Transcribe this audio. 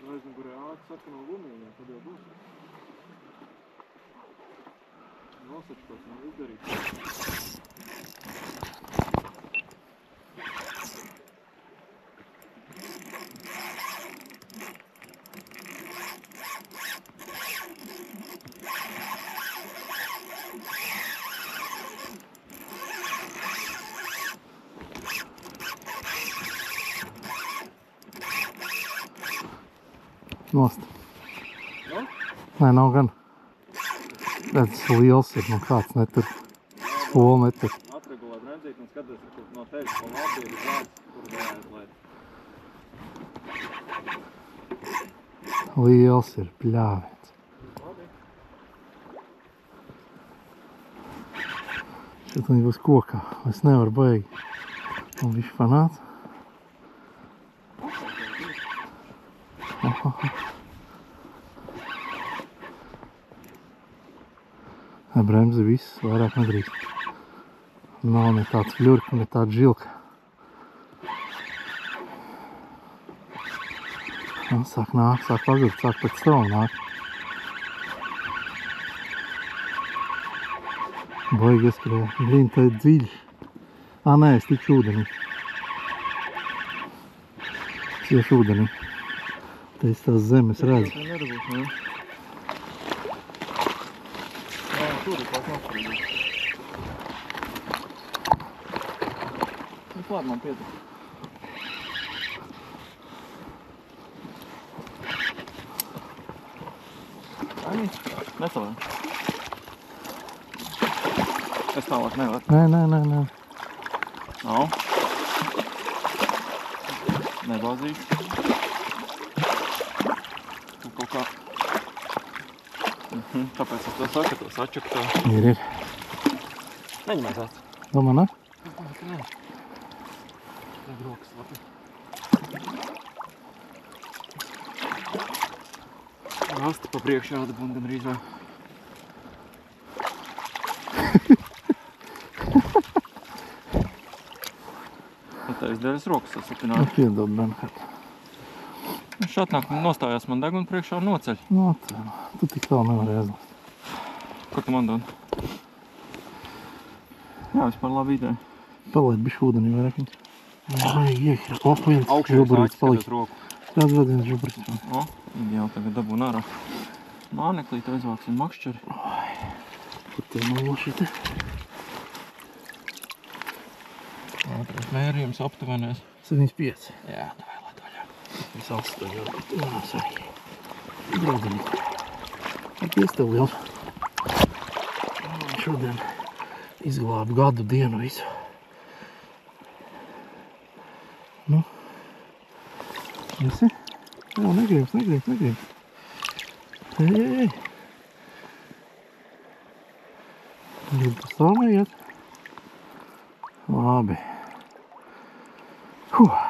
Aizmugurē ātri sarkano gumiju, tad jau būs. Nosačkos un izdarīt. Nost. No? Nē, nav gan. Tas liels ir, nu kāds netur. Spolu netur. Atregulē bremzīt un skaties, kur no tevis pa labi ir zāds, kur jāizlaid. Liels ir, bļāviens. Šeit viņi būs kokā. Es nevaru baigi. Un viņš panāca. Bremzi viss, vairāk nedrīkst. Nav ne tāds fļurka, ne tāds žilka. Sāk nāk, sāk pagurt, sāk pēc strauma nāk. Baigi ieskrēja. Blīn, tā ir dziļi. Nē, es tikšu ūdenī. Es iešu ūdenī. Te es tās zemes redzu. Tur ir kaut nosprīdīt. Klāt man pietik. Aini, nesalēm. Es tālāk nevaru. Nē. Nav. Nebāzīšu. Tu kaut kā... Tāpēc es to saku, to sačaku tev. Ir. Neņemēs āc. Domā, ne? Es domāju, ka nē. Tad rokas labi. Rasta pa priekšu jādabun gan rīz vai. Tā izdevies rokas sasapināt. Piedod, Benhard. Šādi nāk nostājās man deguna priekšā un noceļ. Tu tik tālu nevari aizlast. Ko tu man dod? Jā, vispār labi ideja. Palaid bišķi ūdenī vairāk viņš. Vajag iekļūt. Viens Augšējais žuburīts āķis, palika. skaties roku. Tāds vēl viens žuburīts. Ideāli tagad dabūn ārā. Māneklīt aizvāksim makšķeri. Kur tev noši te? Ātrais mērījums aptuvenēs. 75. Jā, tā vēl atvaļā. Viss augsts tev jau. Saki. Draudzenīt. Ar pies tev liels. Šodien izglābu gadu dienu visu. Nu. Visi? Jā, negribas. Ej. Gribu pa stāvē iet. Labi. Huh.